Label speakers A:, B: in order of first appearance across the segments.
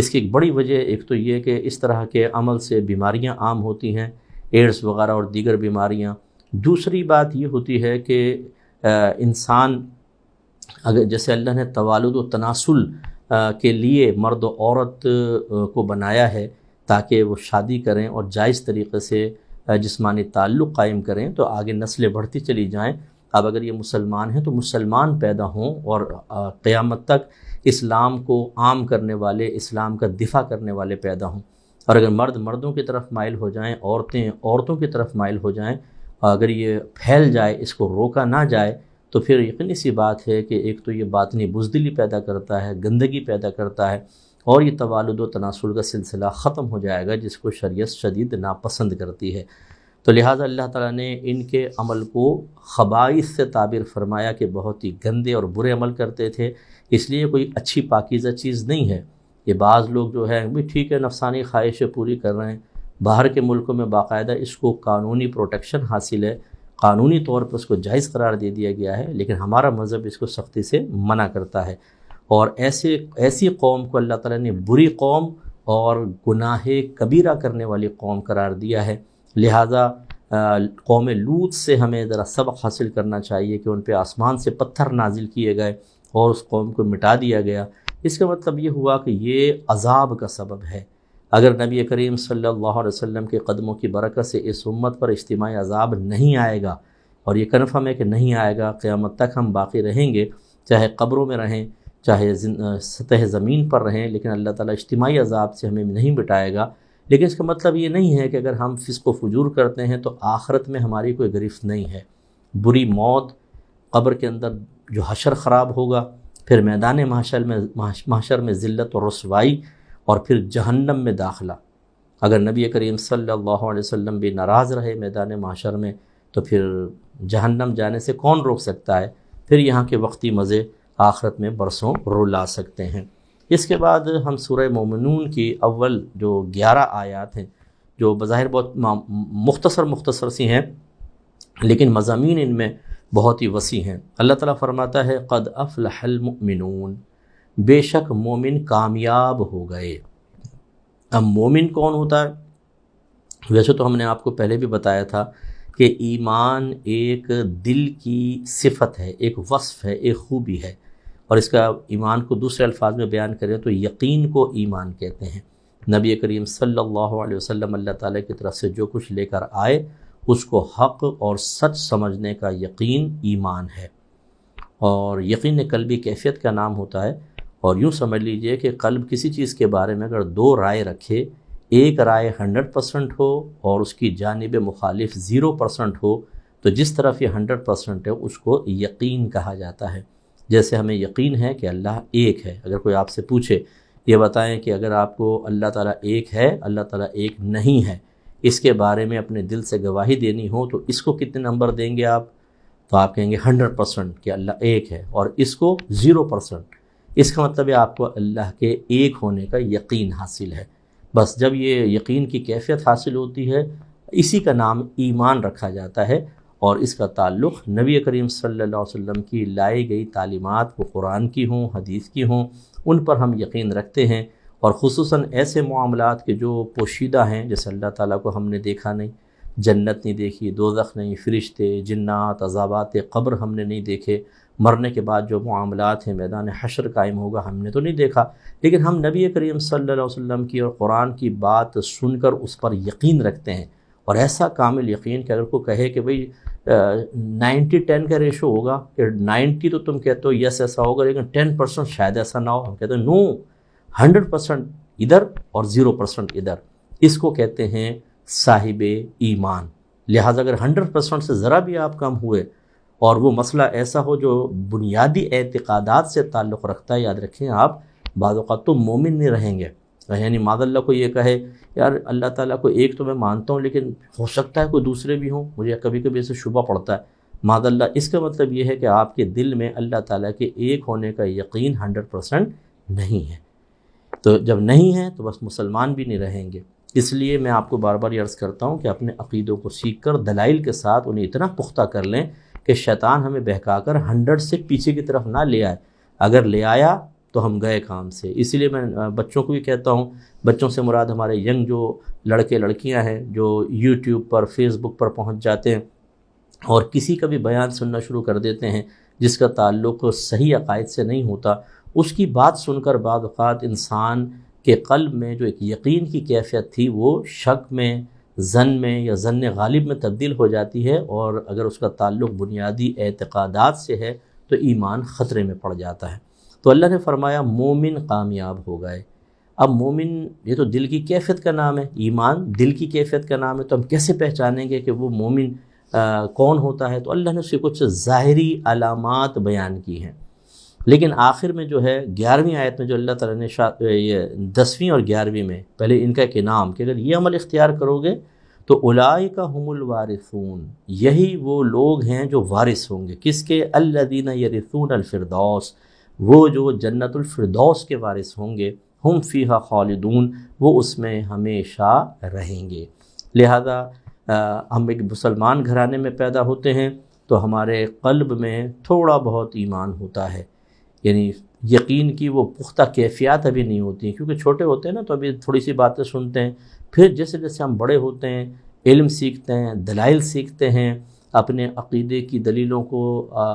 A: اس کی ایک بڑی وجہ ایک تو یہ کہ اس طرح کے عمل سے بیماریاں عام ہوتی ہیں، ایڈز وغیرہ اور دیگر بیماریاں۔ دوسری بات یہ ہوتی ہے کہ انسان اگر جیسے اللہ نے توالد و تناسل کے لیے مرد و عورت کو بنایا ہے تاکہ وہ شادی کریں اور جائز طریقے سے جسمانی تعلق قائم کریں تو آگے نسلیں بڑھتی چلی جائیں۔ اب اگر یہ مسلمان ہیں تو مسلمان پیدا ہوں اور قیامت تک اسلام کو عام کرنے والے، اسلام کا دفاع کرنے والے پیدا ہوں۔ اور اگر مرد مردوں کی طرف مائل ہو جائیں، عورتیں عورتوں کی طرف مائل ہو جائیں، اگر یہ پھیل جائے، اس کو روکا نہ جائے تو پھر یقینی سی بات ہے کہ ایک تو یہ باطنی بزدلی پیدا کرتا ہے، گندگی پیدا کرتا ہے، اور یہ توالد و تناسل کا سلسلہ ختم ہو جائے گا جس کو شریعت شدید ناپسند کرتی ہے۔ تو لہٰذا اللہ تعالیٰ نے ان کے عمل کو خبائث سے تعبیر فرمایا کہ بہت ہی گندے اور برے عمل کرتے تھے، اس لیے کوئی اچھی پاکیزہ چیز نہیں ہے۔ یہ بعض لوگ جو ہے بھی ٹھیک ہے نفسانی خواہشیں پوری کر رہے ہیں، باہر کے ملکوں میں باقاعدہ اس کو قانونی پروٹیکشن حاصل ہے، قانونی طور پر اس کو جائز قرار دے دیا گیا ہے، لیکن ہمارا مذہب اس کو سختی سے منع کرتا ہے۔ اور ایسی قوم کو اللہ تعالیٰ نے بری قوم اور گناہ کبیرہ کرنے والی قوم قرار دیا ہے۔ لہٰذا قوم لوط سے ہمیں ذرا سبق حاصل کرنا چاہیے کہ ان پہ آسمان سے پتھر نازل کیے گئے اور اس قوم کو مٹا دیا گیا۔ اس کا مطلب یہ ہوا کہ یہ عذاب کا سبب ہے۔ اگر نبی کریم صلی اللہ علیہ وسلم کے قدموں کی برکت سے اس امت پر اجتماعی عذاب نہیں آئے گا، اور یہ کنفرم ہے کہ نہیں آئے گا، قیامت تک ہم باقی رہیں گے، چاہے قبروں میں رہیں، چاہے سطح زمین پر رہیں، لیکن اللہ تعالیٰ اجتماعی عذاب سے ہمیں نہیں بٹائے گا۔ لیکن اس کا مطلب یہ نہیں ہے کہ اگر ہم فسق و فجور کرتے ہیں تو آخرت میں ہماری کوئی گرفت نہیں ہے۔ بری موت، قبر کے اندر جو حشر خراب ہوگا، پھر میدان محشر میں ذلت و رسوائی، اور پھر جہنم میں داخلہ۔ اگر نبی کریم صلی اللہ علیہ وسلم بھی ناراض رہے میدان محشر میں تو پھر جہنم جانے سے کون روک سکتا ہے؟ پھر یہاں کے وقتی مزے آخرت میں برسوں رلا سکتے ہیں۔ اس کے بعد ہم سورہ مومنون کی اول جو 11 آیات ہیں، جو بظاہر بہت مختصر سی ہیں، لیکن مضامین ان میں بہت ہی وسیع ہیں۔ اللہ تعالیٰ فرماتا ہے قد افلح المؤمنون، بے شک مومن کامیاب ہو گئے۔ اب مومن کون ہوتا ہے؟ ویسے تو ہم نے آپ کو پہلے بھی بتایا تھا کہ ایمان ایک دل کی صفت ہے، ایک وصف ہے، ایک خوبی ہے، اور اس کا ایمان کو دوسرے الفاظ میں بیان کریں تو یقین کو ایمان کہتے ہیں۔ نبی کریم صلی اللہ علیہ وسلم اللہ تعالیٰ کی طرف سے جو کچھ لے کر آئے اس کو حق اور سچ سمجھنے کا یقین ایمان ہے، اور یقین قلبی کیفیت کا نام ہوتا ہے۔ اور یوں سمجھ لیجئے کہ قلب کسی چیز کے بارے میں اگر 2 رائے رکھے، ایک رائے 100% ہو اور اس کی جانب مخالف 0% ہو، تو جس طرف یہ 100% ہے اس کو یقین کہا جاتا ہے۔ جیسے ہمیں یقین ہے کہ اللہ ایک ہے، اگر کوئی آپ سے پوچھے یہ بتائیں کہ اگر آپ کو اللہ تعالیٰ ایک ہے، اللہ تعالیٰ ایک نہیں ہے، اس کے بارے میں اپنے دل سے گواہی دینی ہو تو اس کو کتنے نمبر دیں گے آپ؟ تو آپ کہیں گے 100% کہ اللہ ایک ہے، اور اس کو 0%۔ اس کا مطلب ہے آپ کو اللہ کے ایک ہونے کا یقین حاصل ہے۔ بس جب یہ یقین کی کیفیت حاصل ہوتی ہے، اسی کا نام ایمان رکھا جاتا ہے، اور اس کا تعلق نبی کریم صلی اللہ علیہ وسلم کی لائی گئی تعلیمات، وہ قرآن کی ہوں، حدیث کی ہوں، ان پر ہم یقین رکھتے ہیں۔ اور خصوصاً ایسے معاملات کے جو پوشیدہ ہیں، جیسے اللہ تعالیٰ کو ہم نے دیکھا نہیں، جنت نہیں دیکھی، دوزخ نہیں، فرشتے، جنات، عذابات قبر ہم نے نہیں دیکھے، مرنے کے بعد جو معاملات ہیں، میدان حشر قائم ہوگا، ہم نے تو نہیں دیکھا، لیکن ہم نبی کریم صلی اللہ علیہ وسلم کی اور قرآن کی بات سن کر اس پر یقین رکھتے ہیں، اور ایسا کامل یقین کہ اگر کوئی کہے کہ بھئی 90-10 کا ریشو ہوگا، کہ 90 تو تم کہتے ہو یس ایسا ہوگا، لیکن 10% شاید ایسا نہ ہو، ہم کہتے ہیں نو، 100% ادھر اور 0% ادھر۔ اس کو کہتے ہیں صاحب ایمان۔ لہٰذا اگر 100% سے ذرا بھی آپ کم ہوئے اور وہ مسئلہ ایسا ہو جو بنیادی اعتقادات سے تعلق رکھتا ہے، یاد رکھیں آپ بعض اوقات تو مومن نہیں رہیں گے۔ یعنی معاذ اللہ کو یہ کہے یار اللہ تعالیٰ کو ایک تو میں مانتا ہوں، لیکن ہو سکتا ہے کوئی دوسرے بھی ہوں، مجھے کبھی کبھی اسے شبہ پڑتا ہے، معاذ اللہ۔ اس کا مطلب یہ ہے کہ آپ کے دل میں اللہ تعالیٰ کے ایک ہونے کا یقین 100% نہیں ہے۔ تو جب نہیں ہے تو بس مسلمان بھی نہیں رہیں گے۔ اس لیے میں آپ کو بار بار یہ عرض کرتا ہوں کہ اپنے عقیدوں کو سیکھ کر دلائل کے ساتھ انہیں اتنا پختہ کر لیں کہ شیطان ہمیں بہکا کر 100 سے پیچھے کی طرف نہ لے آئے۔ اگر لے آیا تو ہم گئے کام سے۔ اسی لیے میں بچوں کو بھی کہتا ہوں، بچوں سے مراد ہمارے ینگ جو لڑکے لڑکیاں ہیں جو یوٹیوب پر فیس بک پر پہنچ جاتے ہیں اور کسی کا بھی بیان سننا شروع کر دیتے ہیں جس کا تعلق صحیح عقائد سے نہیں ہوتا، اس کی بات سن کر بعض اوقات انسان کے قلب میں جو ایک یقین کی کیفیت تھی وہ شک میں، ظن میں یا ظن غالب میں تبدیل ہو جاتی ہے، اور اگر اس کا تعلق بنیادی اعتقادات سے ہے تو ایمان خطرے میں پڑ جاتا ہے۔ تو اللہ نے فرمایا مومن کامیاب ہو گئے۔ اب مومن یہ تو دل کی کیفیت کا نام ہے، ایمان دل کی کیفیت کا نام ہے، تو ہم کیسے پہچانیں گے کہ وہ مومن کون ہوتا ہے؟ تو اللہ نے اس کی کچھ ظاہری علامات بیان کی ہیں، لیکن آخر میں جو ہے 11ویں آیت میں جو اللہ تعالیٰ نے یہ 10ویں اور 11ویں میں پہلے ان کا ایک انعام کہ اگر یہ عمل اختیار کرو گے تو اولئک هم الوارثون، یہی وہ لوگ ہیں جو وارث ہوں گے، کس کے؟ الذین یرثون الفردوس، وہ جو جنت الفردوس کے وارث ہوں گے، ہم فیہا خالدون، وہ اس میں ہمیشہ رہیں گے۔ لہذا ہم ایک مسلمان گھرانے میں پیدا ہوتے ہیں تو ہمارے قلب میں تھوڑا بہت ایمان ہوتا ہے، یعنی یقین کی وہ پختہ کیفیات ابھی نہیں ہوتی ہیں، کیونکہ چھوٹے ہوتے ہیں نا تو ابھی تھوڑی سی باتیں سنتے ہیں، پھر جیسے جیسے ہم بڑے ہوتے ہیں علم سیکھتے ہیں، دلائل سیکھتے ہیں، اپنے عقیدے کی دلیلوں کو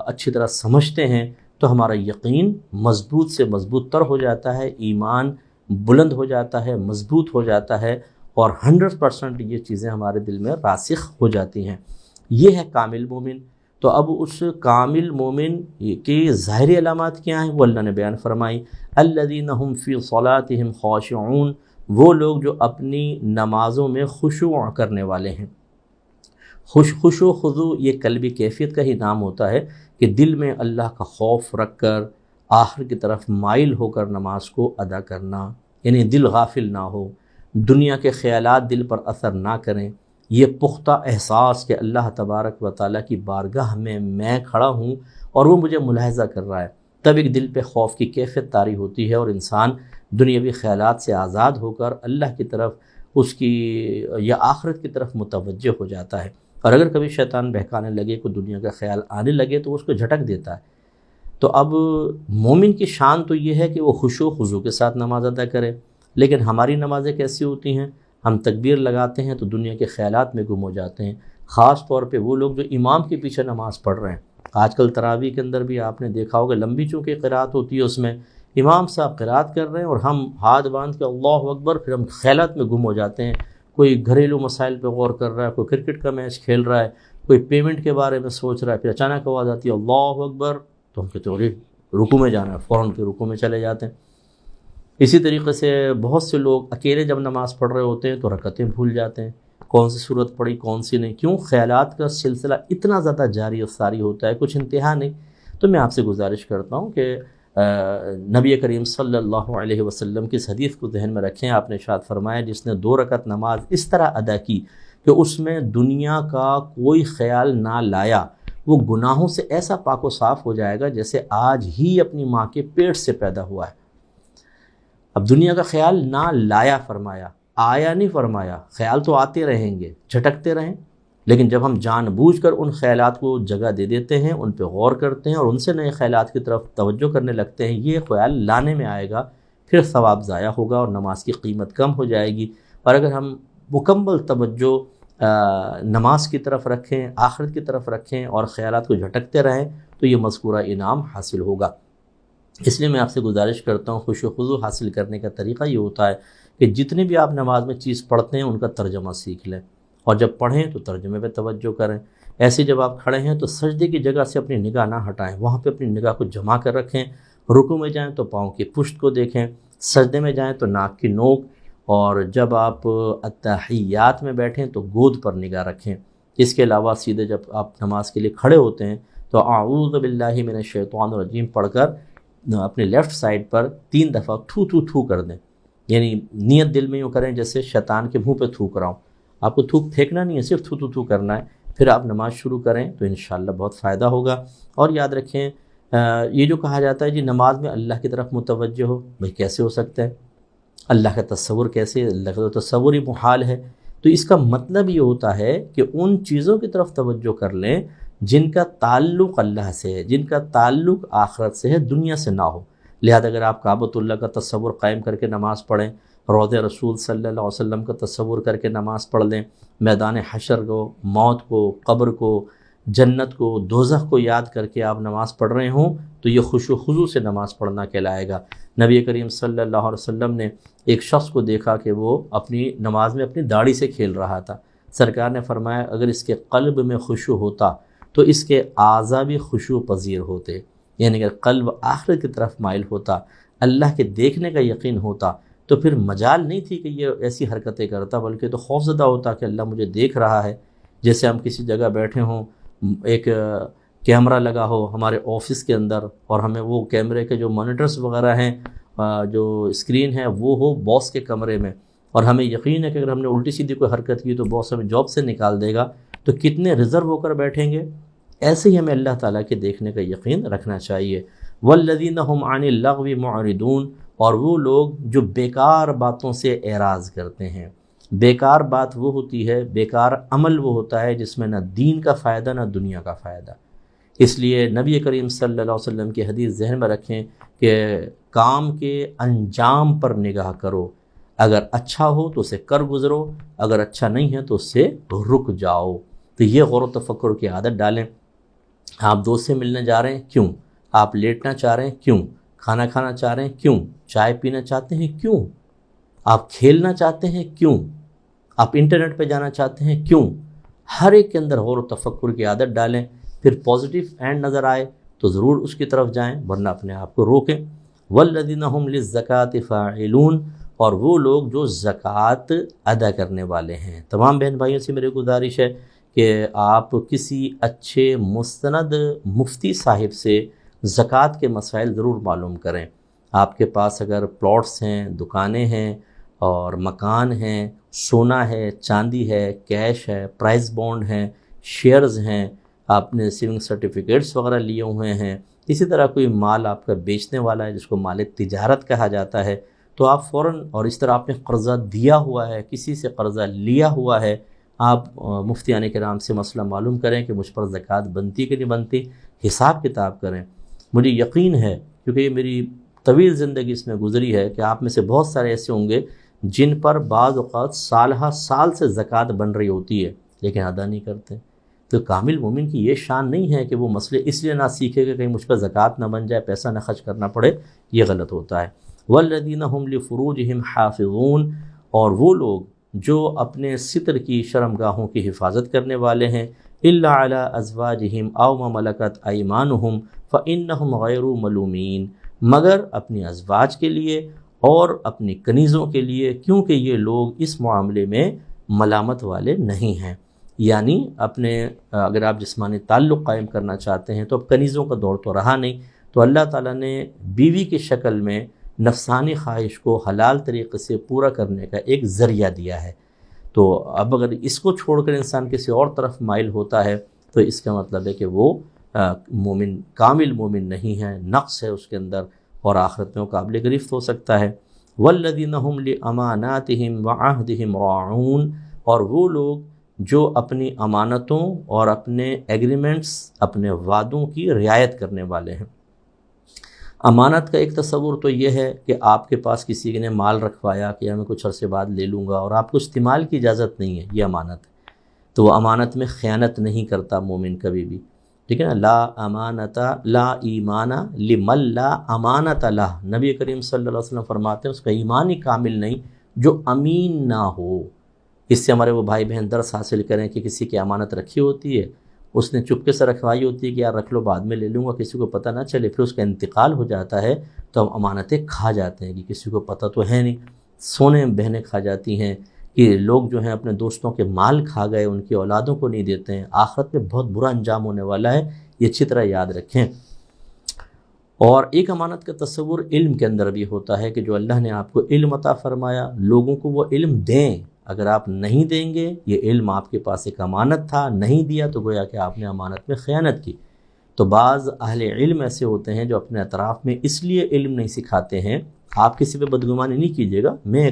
A: اچھی طرح سمجھتے ہیں تو ہمارا یقین مضبوط سے مضبوط تر ہو جاتا ہے، ایمان بلند ہو جاتا ہے، مضبوط ہو جاتا ہے، اور 100% یہ چیزیں ہمارے دل میں راسخ ہو جاتی ہیں۔ یہ ہے کامل مومن۔ تو اب اس کامل مومن کی ظاہری علامات کیا ہیں وہ اللہ نے بیان فرمائی۔ الذین هم فی صلاتهم خاشعون، وہ لوگ جو اپنی نمازوں میں خشوع کرنے والے ہیں۔ خشوع خضوع یہ قلبی کیفیت کا ہی نام ہوتا ہے کہ دل میں اللہ کا خوف رکھ کر آخر کی طرف مائل ہو کر نماز کو ادا کرنا، یعنی دل غافل نہ ہو، دنیا کے خیالات دل پر اثر نہ کریں، یہ پختہ احساس کہ اللہ تبارک و تعالیٰ کی بارگاہ میں کھڑا ہوں اور وہ مجھے ملاحظہ کر رہا ہے، تب ایک دل پہ خوف کی کیفیت طاری ہوتی ہے اور انسان دنیاوی خیالات سے آزاد ہو کر اللہ کی طرف اس کی یا آخرت کی طرف متوجہ ہو جاتا ہے۔ اور اگر کبھی شیطان بہکانے لگے، کوئی دنیا کا خیال آنے لگے تو اس کو جھٹک دیتا ہے۔ تو اب مومن کی شان تو یہ ہے کہ وہ خشوع و خضوع کے ساتھ نماز ادا کرے، لیکن ہماری نمازیں کیسی ہوتی ہیں؟ ہم تکبیر لگاتے ہیں تو دنیا کے خیالات میں گم ہو جاتے ہیں، خاص طور پہ وہ لوگ جو امام کے پیچھے نماز پڑھ رہے ہیں۔ آج کل تراویح کے اندر بھی آپ نے دیکھا ہوگا لمبی چونکہ قرات ہوتی ہے، اس میں امام صاحب قرات کر رہے ہیں اور ہم ہاتھ باندھ کے اللہ اکبر، پھر ہم خیالات میں گم ہو جاتے ہیں، کوئی گھریلو مسائل پہ غور کر رہا ہے، کوئی کرکٹ کا میچ کھیل رہا ہے، کوئی پیمنٹ کے بارے میں سوچ رہا ہے، پھر اچانک آواز آتی ہے اللہ اکبر، تو ہم کہتے ہیں رکوع میں جانا ہے، فوراً کے رکوع میں چلے جاتے ہیں۔ اسی طریقے سے بہت سے لوگ اکیلے جب نماز پڑھ رہے ہوتے ہیں تو رکعتیں بھول جاتے ہیں، کون سی صورت پڑھی کون سی نہیں، کیوں؟ خیالات کا سلسلہ اتنا زیادہ جاری و ساری ہوتا ہے، کچھ انتہا نہیں۔ تو میں آپ سے گزارش کرتا ہوں کہ نبی کریم صلی اللہ علیہ وسلم کی اس حدیث کو ذہن میں رکھیں۔ آپ نے ارشاد فرمایا جس نے 2 رکعت نماز اس طرح ادا کی کہ اس میں دنیا کا کوئی خیال نہ لایا، وہ گناہوں سے ایسا پاک و صاف ہو جائے گا جیسے آج ہی اپنی ماں کے پیٹ سے پیدا ہوا ہے۔ اب دنیا کا خیال نہ لایا فرمایا، آیا نہیں فرمایا، خیال تو آتے رہیں گے، جھٹکتے رہیں، لیکن جب ہم جان بوجھ کر ان خیالات کو جگہ دے دیتے ہیں، ان پہ غور کرتے ہیں اور ان سے نئے خیالات کی طرف توجہ کرنے لگتے ہیں، یہ خیال لانے میں آئے گا، پھر ثواب ضائع ہوگا اور نماز کی قیمت کم ہو جائے گی۔ اور اگر ہم مکمل توجہ نماز کی طرف رکھیں، آخرت کی طرف رکھیں اور خیالات کو جھٹکتے رہیں تو یہ مذکورہ انعام حاصل ہوگا۔ اس لیے میں آپ سے گزارش کرتا ہوں خشوع و خضوع حاصل کرنے کا طریقہ یہ ہوتا ہے کہ جتنے بھی آپ نماز میں چیز پڑھتے ہیں ان کا ترجمہ سیکھ لیں، اور جب پڑھیں تو ترجمے پہ توجہ کریں۔ ایسے جب آپ کھڑے ہیں تو سجدے کی جگہ سے اپنی نگاہ نہ ہٹائیں، وہاں پہ اپنی نگاہ کو جما کر رکھیں۔ رکوع میں جائیں تو پاؤں کی پشت کو دیکھیں، سجدے میں جائیں تو ناک کی نوک، اور جب آپ اتحیات میں بیٹھیں تو گود پر نگاہ رکھیں۔ اس کے علاوہ سیدھے جب آپ نماز کے لیے کھڑے ہوتے ہیں تو اعوذ باللہ من الشیطان الرجیم پڑھ کر اپنے لیفٹ سائڈ پر 3 دفعہ تھو تھو تھو کر دیں، یعنی نیت دل میں یوں کریں جیسے شیطان کے منہ پہ تھوک رہا ہوں۔ آپ کو تھوک پھینکنا نہیں ہے، صرف تھو تھو تھو کرنا ہے، پھر آپ نماز شروع کریں تو انشاءاللہ بہت فائدہ ہوگا۔ اور یاد رکھیں یہ جو کہا جاتا ہے جی نماز میں اللہ کی طرف متوجہ ہو، بھئی کیسے ہو سکتا ہے؟ اللہ کا تصور کیسے؟ اللہ کا تصور ہی محال ہے۔ تو اس کا مطلب یہ ہوتا ہے کہ ان چیزوں کی طرف توجہ کر لیں جن کا تعلق اللہ سے ہے، جن کا تعلق آخرت سے ہے، دنیا سے نہ ہو۔ لہذا اگر آپ کعبۃ اللہ کا تصور قائم کر کے نماز پڑھیں، روض رسول صلی اللہ علیہ وسلم کا تصور کر کے نماز پڑھ لیں، میدان حشر کو، موت کو، قبر کو، جنت کو، دوزخ کو یاد کر کے آپ نماز پڑھ رہے ہوں تو یہ خشوع و خضوع سے نماز پڑھنا کہلائے گا۔ نبی کریم صلی اللہ علیہ وسلم نے ایک شخص کو دیکھا کہ وہ اپنی نماز میں اپنی داڑھی سے کھیل رہا تھا۔ سرکار نے فرمایا اگر اس کے قلب میں خشوع ہوتا تو اس کے اعضاء بھی خشوع پذیر ہوتے، یعنی اگر قلب آخرت کی طرف مائل ہوتا، اللہ کے دیکھنے کا یقین ہوتا، تو پھر مجال نہیں تھی کہ یہ ایسی حرکتیں کرتا، بلکہ تو خوفزدہ ہوتا کہ اللہ مجھے دیکھ رہا ہے۔ جیسے ہم کسی جگہ بیٹھے ہوں، ایک کیمرہ لگا ہو ہمارے آفس کے اندر، اور ہمیں وہ کیمرے کے جو مانیٹرز وغیرہ ہیں، جو اسکرین ہے وہ ہو باس کے کمرے میں، اور ہمیں یقین ہے کہ اگر ہم نے الٹی سیدھی کوئی حرکت کی تو باس ہمیں جاب سے نکال دے گا، تو کتنے ریزرو ہو کر بیٹھیں گے۔ ایسے ہی ہمیں اللہ تعالیٰ کے دیکھنے کا یقین رکھنا چاہیے۔ والذین هم عن اللغو معرضون، اور وہ لوگ جو بیکار باتوں سے اعراض کرتے ہیں۔ بیکار بات وہ ہوتی ہے، بیکار عمل وہ ہوتا ہے جس میں نہ دین کا فائدہ نہ دنیا کا فائدہ۔ اس لیے نبی کریم صلی اللہ علیہ وسلم کی حدیث ذہن میں رکھیں کہ کام کے انجام پر نگاہ کرو، اگر اچھا ہو تو اسے کر گزرو، اگر اچھا نہیں ہے تو اس سے رک جاؤ۔ تو یہ غور و تفکر کی عادت ڈالیں۔ آپ دوست سے ملنے جا رہے ہیں، کیوں؟ آپ لیٹنا چاہ رہے ہیں، کیوں؟ کھانا کھانا چاہ رہے ہیں، کیوں؟ چائے پینا چاہتے ہیں، کیوں؟ آپ کھیلنا چاہتے ہیں، کیوں؟ آپ انٹرنیٹ پہ جانا چاہتے ہیں، کیوں؟ ہر ایک کے اندر غور و تفکر کی عادت ڈالیں، پھر پازیٹیو اینڈ نظر آئے تو ضرور اس کی طرف جائیں، ورنہ اپنے آپ کو روکیں۔ والذین هم للزکاۃ فاعلون، اور وہ لوگ جو زکوٰۃ ادا کرنے والے ہیں۔ تمام بہن بھائیوں سے میری گزارش ہے کہ آپ کسی اچھے مستند مفتی صاحب سے زکوٰۃ کے مسائل ضرور معلوم کریں۔ آپ کے پاس اگر پلاٹس ہیں، دکانیں ہیں اور مکان ہیں، سونا ہے، چاندی ہے، کیش ہے، پرائز بانڈ ہیں، شیئرز ہیں، آپ نے سیونگ سرٹیفکیٹس وغیرہ لیے ہوئے ہیں، اسی طرح کوئی مال آپ کا بیچنے والا ہے جس کو مال تجارت کہا جاتا ہے، تو آپ فوراً، اور اس طرح آپ نے قرضہ دیا ہوا ہے، کسی سے قرضہ لیا ہوا ہے، آپ مفتیان کرام سے مسئلہ معلوم کریں کہ مجھ پر زکوٰۃ بنتی کہ نہیں بنتی، حساب کتاب کریں۔ مجھے یقین ہے، کیونکہ یہ میری طویل زندگی اس میں گزری ہے، کہ آپ میں سے بہت سارے ایسے ہوں گے جن پر بعض اوقات سالہ سال سے زکوٰۃ بن رہی ہوتی ہے لیکن ادا نہیں کرتے۔ تو کامل مومن کی یہ شان نہیں ہے کہ وہ مسئلے اس لیے نہ سیکھے کہ کہیں مجھ پر زکوٰۃ نہ بن جائے، پیسہ نہ خرچ کرنا پڑے، یہ غلط ہوتا ہے۔ والذین هم لفروجہم حافظون، اور وہ لوگ جو اپنے ستر کی شرمگاہوں کی حفاظت کرنے والے ہیں، الا علی ازواجہم او ما ملکت ایمانہم فانہم غیر ملومین، مگر اپنی ازواج کے لیے اور اپنی کنیزوں کے لیے، کیونکہ یہ لوگ اس معاملے میں ملامت والے نہیں ہیں۔ یعنی اپنے اگر آپ جسمانی تعلق قائم کرنا چاہتے ہیں تو اب کنیزوں کا دور تو رہا نہیں، تو اللہ تعالیٰ نے بیوی کی شکل میں نفسانی خواہش کو حلال طریقے سے پورا کرنے کا ایک ذریعہ دیا ہے۔ تو اب اگر اس کو چھوڑ کر انسان کسی اور طرف مائل ہوتا ہے تو اس کا مطلب ہے کہ وہ مومن، کامل مومن نہیں ہے، نقص ہے اس کے اندر، اور آخرت میں وہ قابل گرفت ہو سکتا ہے۔ والذین هم لاماناتہم وعہدہم راعون، اور وہ لوگ جو اپنی امانتوں اور اپنے ایگریمنٹس، اپنے وعدوں کی رعایت کرنے والے ہیں۔ امانت کا ایک تصور تو یہ ہے کہ آپ کے پاس کسی نے مال رکھوایا کہ میں کچھ عرصے بعد لے لوں گا، اور آپ کو استعمال کی اجازت نہیں ہے، یہ امانت ہے۔ تو وہ امانت میں خیانت نہیں کرتا مومن کبھی بھی، ٹھیک ہے نا۔ لا امانت لا ایمان لمن لا امانت لہ، نبی کریم صلی اللہ علیہ وسلم فرماتے ہیں اس کا ایمان ہی کامل نہیں جو امین نہ ہو۔ اس سے ہمارے وہ بھائی بہن درس حاصل کریں کہ کسی کی امانت رکھی ہوتی ہے، اس نے چپکے سے رکھوائی ہوتی ہے کہ یار رکھ لو، بعد میں لے لوں گا، کسی کو پتہ نہ چلے، پھر اس کا انتقال ہو جاتا ہے تو ہم امانتیں کھا جاتے ہیں کہ کسی کو پتہ تو ہے نہیں۔ سونے بہنیں کھا جاتی ہیں کہ لوگ جو ہیں اپنے دوستوں کے مال کھا گئے، ان کی اولادوں کو نہیں دیتے ہیں، آخرت میں بہت برا انجام ہونے والا ہے، یہ اچھی طرح یاد رکھیں۔ اور ایک امانت کا تصور علم کے اندر بھی ہوتا ہے کہ جو اللہ نے آپ کو علم عطا فرمایا، لوگوں کو وہ علم دیں۔ اگر آپ نہیں دیں گے، یہ علم آپ کے پاس ایک امانت تھا، نہیں دیا تو گویا کہ آپ نے امانت میں خیانت کی۔ تو بعض اہل علم ایسے ہوتے ہیں جو اپنے اطراف میں اس لیے علم نہیں سکھاتے ہیں، آپ کسی پہ بدگمانی نہیں کیجیے گا، میں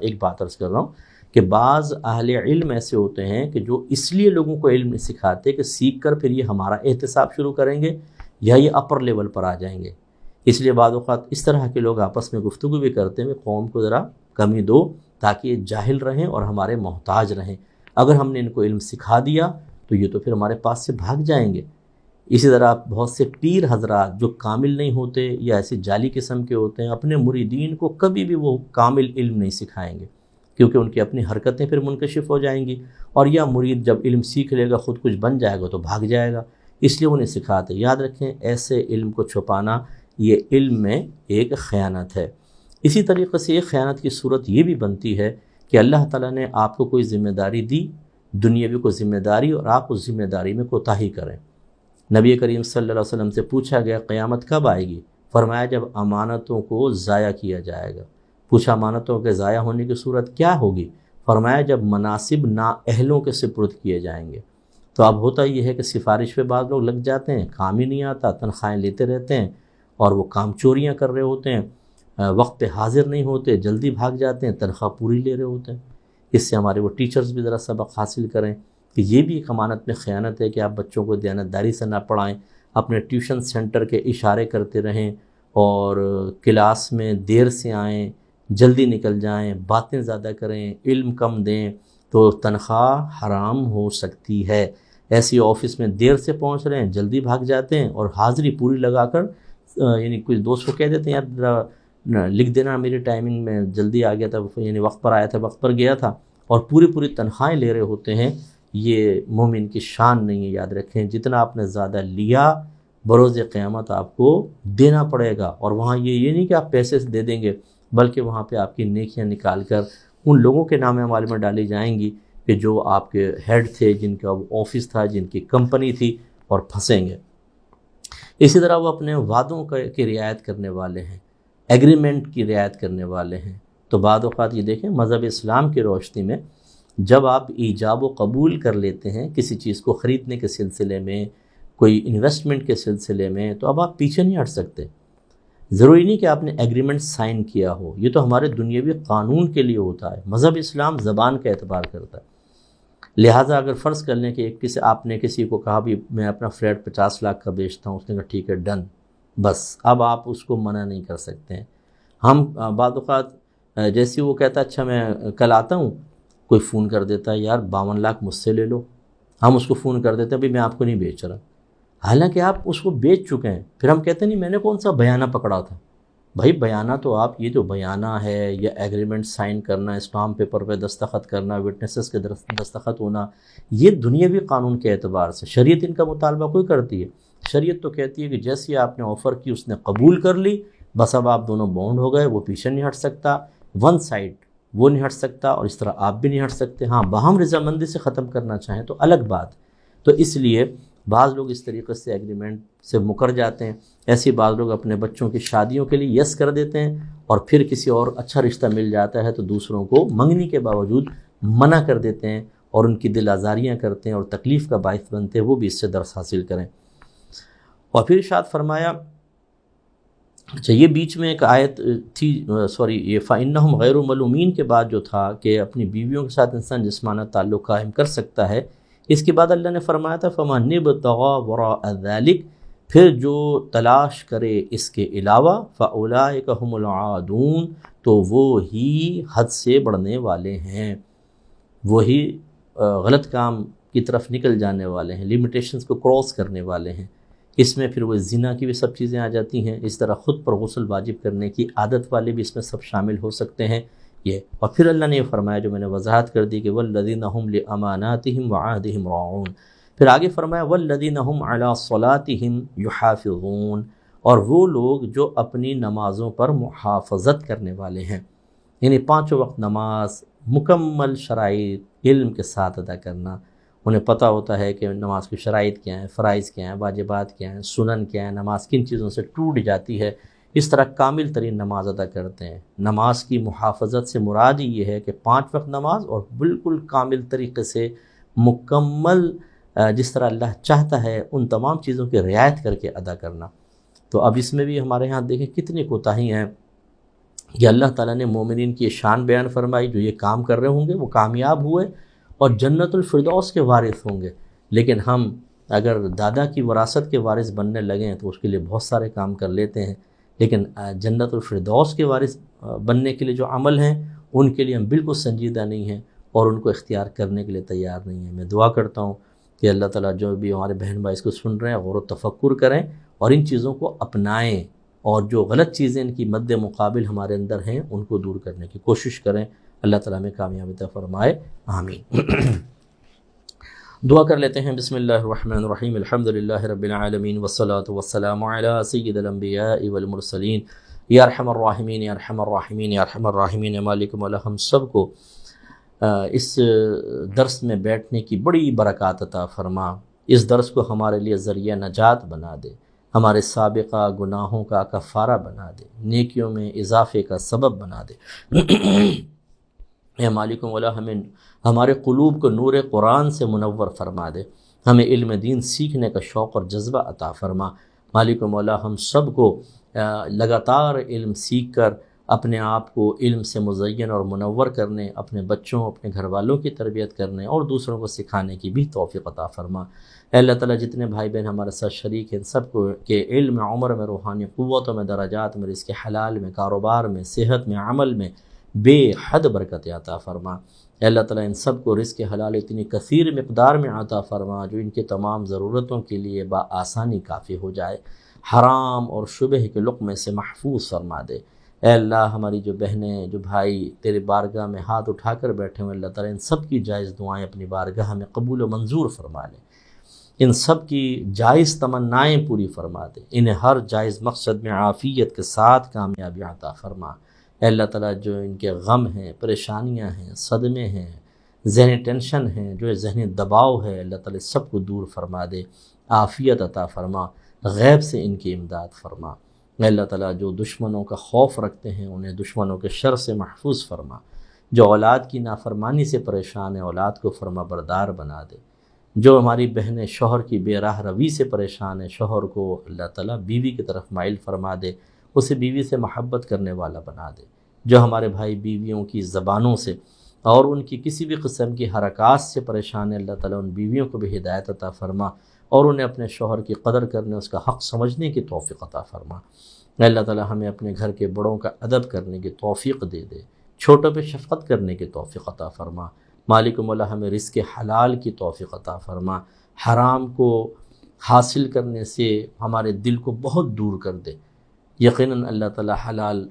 A: ایک بات عرض کر رہا ہوں کہ بعض اہل علم ایسے ہوتے ہیں کہ جو اس لیے لوگوں کو علم نہیں سکھاتے کہ سیکھ کر پھر یہ ہمارا احتساب شروع کریں گے یا یہ اپر لیول پر آ جائیں گے، اس لیے بعض اوقات اس طرح کے لوگ آپس میں گفتگو بھی کرتے ہیں، قوم کو ذرا کمی دو تاکہ یہ جاہل رہیں اور ہمارے محتاج رہیں۔ اگر ہم نے ان کو علم سکھا دیا تو یہ تو پھر ہمارے پاس سے بھاگ جائیں گے۔ اسی طرح بہت سے پیر حضرات جو کامل نہیں ہوتے یا ایسے جعلی قسم کے ہوتے ہیں، اپنے مریدین کو کبھی بھی وہ کامل علم نہیں سکھائیں گے، کیونکہ ان کی اپنی حرکتیں پھر منکشف ہو جائیں گی، اور یا مرید جب علم سیکھ لے گا خود کچھ بن جائے گا تو بھاگ جائے گا، اس لیے انہیں سکھاتے۔ یاد رکھیں ایسے علم کو چھپانا یہ علم میں ایک خیانت ہے۔ اسی طریقے سے ایک خیانت کی صورت یہ بھی بنتی ہے کہ اللہ تعالیٰ نے آپ کو کوئی ذمہ داری دی، دنیاوی کو ذمہ داری، اور آپ اس ذمہ داری میں کوتاہی کریں۔ نبی کریم صلی اللہ علیہ وسلم سے پوچھا گیا قیامت کب آئے گی؟ فرمایا جب امانتوں کو ضائع کیا جائے گا۔ پوچھا امانتوں کے ضائع ہونے کی صورت کیا ہوگی؟ فرمایا جب مناسب نااہلوں کے سپرد کیے جائیں گے۔ تو اب ہوتا یہ ہے کہ سفارش پہ بعض لوگ لگ جاتے ہیں، کام ہی نہیں آتا، تنخواہیں لیتے رہتے ہیں، اور وہ کام چوریاں کر رہے ہوتے ہیں، وقت پہ حاضر نہیں ہوتے، جلدی بھاگ جاتے ہیں، تنخواہ پوری لے رہے ہوتے ہیں۔ اس سے ہمارے وہ ٹیچرز بھی ذرا سبق حاصل کریں کہ یہ بھی ایک امانت میں خیانت ہے کہ آپ بچوں کو دیانتداری سے نہ پڑھائیں، اپنے ٹیوشن سینٹر کے اشارے کرتے رہیں، اور کلاس میں دیر سے آئیں، جلدی نکل جائیں، باتیں زیادہ کریں، علم کم دیں، تو تنخواہ حرام ہو سکتی ہے۔ ایسی آفس میں دیر سے پہنچ رہے ہیں، جلدی بھاگ جاتے ہیں، اور حاضری پوری لگا کر یعنی کچھ دوست کو کہہ دیتے ہیں یار لکھ دینا میری ٹائمنگ میں جلدی آ گیا تھا، یعنی وقت پر آیا تھا، وقت پر گیا تھا، اور پوری تنخواہیں لے رہے ہوتے ہیں۔ یہ مومن کی شان نہیں ہے۔ یاد رکھیں جتنا آپ نے زیادہ لیا بروز قیامت آپ کو دینا پڑے گا، اور وہاں یہ نہیں کہ آپ پیسے سے دے دیں گے، بلکہ وہاں پہ آپ کی نیکیاں نکال کر ان لوگوں کے نام اعمال میں ڈالی جائیں گی کہ جو آپ کے ہیڈ تھے، جن کا آفس تھا، جن کی کمپنی تھی، اور پھنسیں گے۔ اسی طرح وہ اپنے وعدوں کی رعایت کرنے والے ہیں، ایگریمنٹ کی رعایت کرنے والے ہیں۔ تو بعض اوقات یہ دیکھیں مذہب اسلام کی روشنی میں جب آپ ایجاب و قبول کر لیتے ہیں کسی چیز کو خریدنے کے سلسلے میں، کوئی انویسٹمنٹ کے سلسلے میں، تو اب آپ پیچھے نہیں ہٹ سکتے۔ ضروری نہیں کہ آپ نے ایگریمنٹ سائن کیا ہو، یہ تو ہمارے دنیاوی قانون کے لیے ہوتا ہے۔ مذہب اسلام زبان کا اعتبار کرتا ہے، لہٰذا اگر فرض کر لیں کہ آپ نے کسی کو کہا بھی میں اپنا فلیٹ 50 لاکھ کا بیچتا ہوں، اس نے کہا ٹھیک ہے ڈن، بس اب آپ اس کو منع نہیں کر سکتے ہیں۔ ہم بعض اوقات جیسے وہ کہتا ہے اچھا میں کل آتا ہوں، کوئی فون کر دیتا ہے یار 52 لاکھ مجھ سے لے لو، ہم اس کو فون کر دیتے ہیں بھائی میں آپ کو نہیں بیچ رہا، حالانکہ آپ اس کو بیچ چکے ہیں۔ پھر ہم کہتے ہیں نہیں میں نے کون سا بیانہ پکڑا تھا۔ بھائی بیانہ تو آپ، یہ جو بیانہ ہے یا ایگریمنٹ سائن کرنا، اسٹامپ پیپر پہ دستخط کرنا، وٹنسز کے دستخط ہونا، یہ دنیاوی قانون کے اعتبار سے شریعت ان کا مطالبہ کوئی کرتی ہے؟ شریعت تو کہتی ہے کہ جیسی آپ نے آفر کی اس نے قبول کر لی، بس اب آپ دونوں بونڈ ہو گئے، وہ پیچھے نہیں ہٹ سکتا، ون سائڈ وہ نہیں ہٹ سکتا، اور اس طرح آپ بھی نہیں ہٹ سکتے۔ ہاں باہم رضامندی سے ختم کرنا چاہیں تو الگ بات۔ تو اس لیے بعض لوگ اس طریقے سے ایگریمنٹ سے مکر جاتے ہیں۔ ایسے بعض لوگ اپنے بچوں کی شادیوں کے لیے یس کر دیتے ہیں، اور پھر کسی اور اچھا رشتہ مل جاتا ہے تو دوسروں کو منگنی کے باوجود منع کر دیتے ہیں، اور ان کی دل آزاریاں کرتے ہیں اور تکلیف کا باعث بنتے ہیں۔ وہ بھی اس سے درس حاصل کریں۔ اور پھر ارشاد فرمایا، اچھا یہ بیچ میں ایک آیت تھی، یہ فَإِنَّهُمْ غَيْرُ مَلُومِينَ کے بعد جو تھا کہ اپنی بیویوں کے ساتھ انسان جسمانہ تعلق قائم کر سکتا ہے، اس کے بعد اللہ نے فرمایا تھا فَمَنِ ابْتَغَىٰ وَرَاءَ ذَلِكَ، پھر جو تلاش کرے اس کے علاوہ فَأُولَٰئِكَ هُمُ الْعَادُونَ، تو وہ ہی حد سے بڑھنے والے ہیں، وہی غلط کام کی طرف نکل جانے والے ہیں، لیمیٹیشنز کو کراس کرنے والے ہیں۔ اس میں پھر وہ زنا کی بھی سب چیزیں آ جاتی ہیں، اس طرح خود پر غسل واجب کرنے کی عادت والے بھی اس میں سب شامل ہو سکتے ہیں یہ۔ اور پھر اللہ نے یہ فرمایا جو میں نے وضاحت کر دی کہ وَالَّذِينَ هُمْ لِأَمَانَاتِهِمْ وَعَهْدِهِمْ رَاعُونَ، پھر آگے فرمایا وَالَّذِينَ هُمْ عَلَىٰ صَلَاتِهِمْ يُحَافِظُونَ، اور وہ لوگ جو اپنی نمازوں پر محافظت کرنے والے ہیں، یعنی 5 وقت نماز مکمل شرائط علم کے ساتھ ادا کرنا۔ انہیں پتہ ہوتا ہے کہ نماز کی شرائط کیا ہیں، فرائض کیا ہیں، واجبات کیا ہیں، سنن کیا ہیں، نماز کن چیزوں سے ٹوٹ جاتی ہے، اس طرح کامل ترین نماز ادا کرتے ہیں۔ نماز کی محافظت سے مراد یہ ہے کہ 5 وقت نماز، اور بالکل کامل طریقے سے مکمل جس طرح اللہ چاہتا ہے ان تمام چیزوں کی رعایت کر کے ادا کرنا۔ تو اب اس میں بھی ہمارے ہاں دیکھیں کتنی کوتاہی ہیں کہ اللہ تعالیٰ نے مومنین کی شان بیان فرمائی، جو یہ کام کر رہے ہوں گے وہ کامیاب ہوئے اور جنت الفردوس کے وارث ہوں گے، لیکن ہم اگر دادا کی وراثت کے وارث بننے لگیں تو اس کے لیے بہت سارے کام کر لیتے ہیں، لیکن جنت الفردوس کے وارث بننے کے لیے جو عمل ہیں ان کے لیے ہم بالکل سنجیدہ نہیں ہیں اور ان کو اختیار کرنے کے لیے تیار نہیں ہیں۔ میں دعا کرتا ہوں کہ اللہ تعالیٰ جو بھی ہمارے بہن بھائی اس کو سن رہے ہیں غور و تفکر کریں اور ان چیزوں کو اپنائیں، اور جو غلط چیزیں ان کی مد مقابل ہمارے اندر ہیں ان کو دور کرنے کی کوشش کریں۔ اللہ تعالیٰ ہمیں کامیابی عطا فرمائے، آمین۔ دعا کر لیتے ہیں۔ بسم اللہ الرحمن الرحیم، الحمدللہ رب العالمین والصلاة والسلام علی سید الانبیاء والمرسلین، یا ارحم الراحمین یا ارحم الراحمین یا ارحم الراحمین۔ مالک مولا ہم سب کو اس درس میں بیٹھنے کی بڑی برکات عطا فرما، اس درس کو ہمارے لیے ذریعہ نجات بنا دے، ہمارے سابقہ گناہوں کا کفارہ بنا دے، نیکیوں میں اضافے کا سبب بنا دے۔ اے مالک مولا ہمیں ہمارے قلوب کو نور قرآن سے منور فرما دے، ہمیں علم دین سیکھنے کا شوق اور جذبہ عطا فرما۔ مالک مولا ہم سب کو لگاتار علم سیکھ کر اپنے آپ کو علم سے مزین اور منور کرنے، اپنے بچوں اپنے گھر والوں کی تربیت کرنے اور دوسروں کو سکھانے کی بھی توفیق عطا فرما۔ اے اللہ تعالیٰ جتنے بھائی بہن ہمارے ساتھ شریک ہیں سب کو کہ علم، عمر میں، روحانی قوتوں میں، درجات میں، رزق حلال میں، کاروبار میں، صحت میں، عمل میں بے حد برکت عطا فرما۔ اے اللہ تعالیٰ ان سب کو رزق حلال اتنی کثیر مقدار میں عطا فرما جو ان کے تمام ضرورتوں کے لیے بآسانی کافی ہو جائے، حرام اور شبہ کے لقمے سے محفوظ فرما دے۔ اے اللہ ہماری جو بہنیں جو بھائی تیرے بارگاہ میں ہاتھ اٹھا کر بیٹھے ہوئے، اللہ تعالیٰ ان سب کی جائز دعائیں اپنی بارگاہ میں قبول و منظور فرما لے، ان سب کی جائز تمنائیں پوری فرما دے، انہیں ہر جائز مقصد میں عافیت کے ساتھ کامیابی عطا فرما۔ اے اللہ تعالیٰ جو ان کے غم ہیں، پریشانیاں ہیں، صدمے ہیں، ذہنی ٹینشن ہیں، جو ذہنی دباؤ ہے، اللہ تعالیٰ سب کو دور فرما دے، عافیت عطا فرما، غیب سے ان کی امداد فرما۔ اے اللہ تعالیٰ جو دشمنوں کا خوف رکھتے ہیں انہیں دشمنوں کے شر سے محفوظ فرما، جو اولاد کی نافرمانی سے پریشان ہے اولاد کو فرما بردار بنا دے، جو ہماری بہنیں شوہر کی بے راہ روی سے پریشان ہے شوہر کو اللہ تعالیٰ بیوی کی طرف مائل فرما دے، اسے بیوی سے محبت کرنے والا بنا دے، جو ہمارے بھائی بیویوں کی زبانوں سے اور ان کی کسی بھی قسم کی حرکات سے پریشان ہے، اللہ تعالیٰ ان بیویوں کو بھی ہدایت عطا فرما اور انہیں اپنے شوہر کی قدر کرنے، اس کا حق سمجھنے کی توفیق عطا فرما۔ اے اللہ تعالیٰ ہمیں اپنے گھر کے بڑوں کا ادب کرنے کی توفیق دے دے، چھوٹوں پہ شفقت کرنے کی توفیق عطا فرما۔ مالک مولا ہمیں رزق حلال کی توفیق عطا فرما، حرام کو حاصل کرنے سے ہمارے دل کو بہت دور کر دے۔ یقیناً اللہ تعالیٰ حلال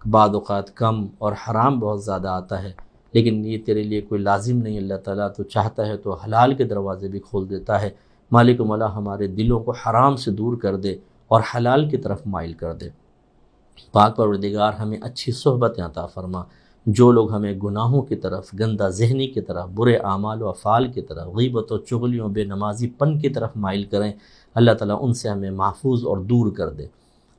A: بعض اوقات کم اور حرام بہت زیادہ آتا ہے، لیکن یہ تیرے لیے کوئی لازم نہیں۔ اللہ تعالیٰ تو چاہتا ہے تو حلال کے دروازے بھی کھول دیتا ہے۔ مالک مولا ہمارے دلوں کو حرام سے دور کر دے اور حلال کی طرف مائل کر دے۔ پاک پروردگار ہمیں اچھی صحبت عطا فرما، جو لوگ ہمیں گناہوں کی طرف، گندہ ذہنی کی طرف، برے اعمال و افعال کی طرف، غیبت و چغلیوں، بے نمازی پن کی طرف مائل کریں، اللہ تعالیٰ ان سے ہمیں محفوظ اور دور کر دے۔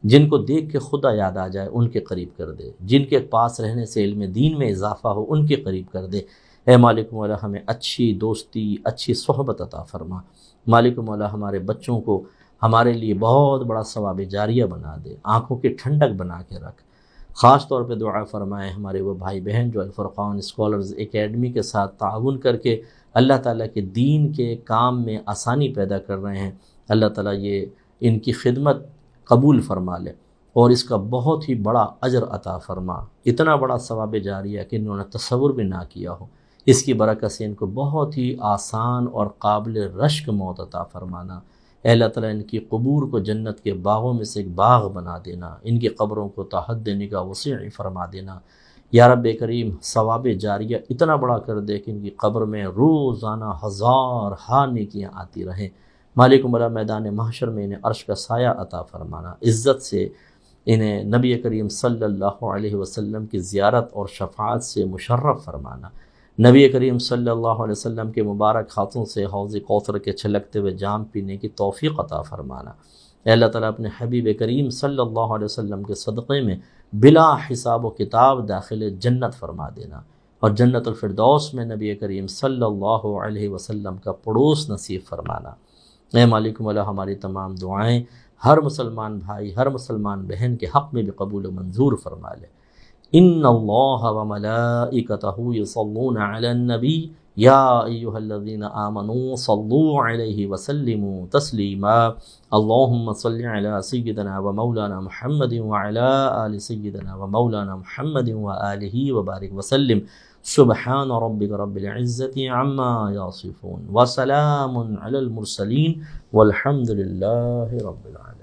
A: جن کو دیکھ کے خدا یاد آ جائے ان کے قریب کر دے، جن کے پاس رہنے سے علم دین میں اضافہ ہو ان کے قریب کر دے۔ اے مالک مولا ہمیں اچھی دوستی، اچھی صحبت عطا فرما۔ مالک مولا ہمارے بچوں کو ہمارے لیے بہت بڑا ثواب جاریہ بنا دے، آنکھوں کی ٹھنڈک بنا کے رکھ۔ خاص طور پہ دعا فرمائے ہمارے وہ بھائی بہن جو الفرقان اسکالرز اکیڈمی کے ساتھ تعاون کر کے اللہ تعالیٰ کے دین کے کام میں آسانی پیدا کر رہے ہیں، اللہ تعالیٰ یہ ان کی خدمت قبول فرما لے اور اس کا بہت ہی بڑا اجر عطا فرما، اتنا بڑا ثواب جاریہ کہ انہوں نے تصور بھی نہ کیا ہو۔ اس کی برکت سے ان کو بہت ہی آسان اور قابل رشک موت عطا فرمانا۔ اے اللہ تعالیٰ ان کی قبور کو جنت کے باغوں میں سے ایک باغ بنا دینا، ان کی قبروں کو تحت دینے کا وسیع فرما دینا۔ یا رب کریم ثواب جاریہ اتنا بڑا کر دے کہ ان کی قبر میں روزانہ ہزار نیکیاں آتی رہیں۔ مالک مولا میدان محشر میں انہیں عرش کا سایہ عطا فرمانا، عزت سے انہیں نبی کریم صلی اللہ علیہ وسلم کی زیارت اور شفاعت سے مشرف فرمانا، نبی کریم صلی اللہ علیہ وسلم کے مبارک ہاتھوں سے حوض کوثر کے چھلکتے ہوئے جام پینے کی توفیق عطا فرمانا۔ اے اللہ تعالیٰ اپنے حبیب کریم صلی اللہ علیہ وسلم کے صدقے میں بلا حساب و کتاب داخل جنت فرما دینا، اور جنت الفردوس میں نبی کریم صلی اللہ علیہ وسلم کا پڑوس نصیب فرمانا۔ اے مالک مولا ہماری تمام دعائیں ہر مسلمان بھائی، ہر مسلمان بہن کے حق میں بھی قبول و منظور فرما لے۔ ان اللہ و ملائکتہ یصلون علی النبی یا ایہا الذین آمنوا صلوا علیہ وسلموا تسلیما اللہم صل علی سیدنا و مولانا محمد وعلی آل سیدنا و مولانا محمد وآلہ وبارک وسلم سبحان ربک رب العزت عما یصفون وسلام علی المرسلین والحمد للہ رب العالمین.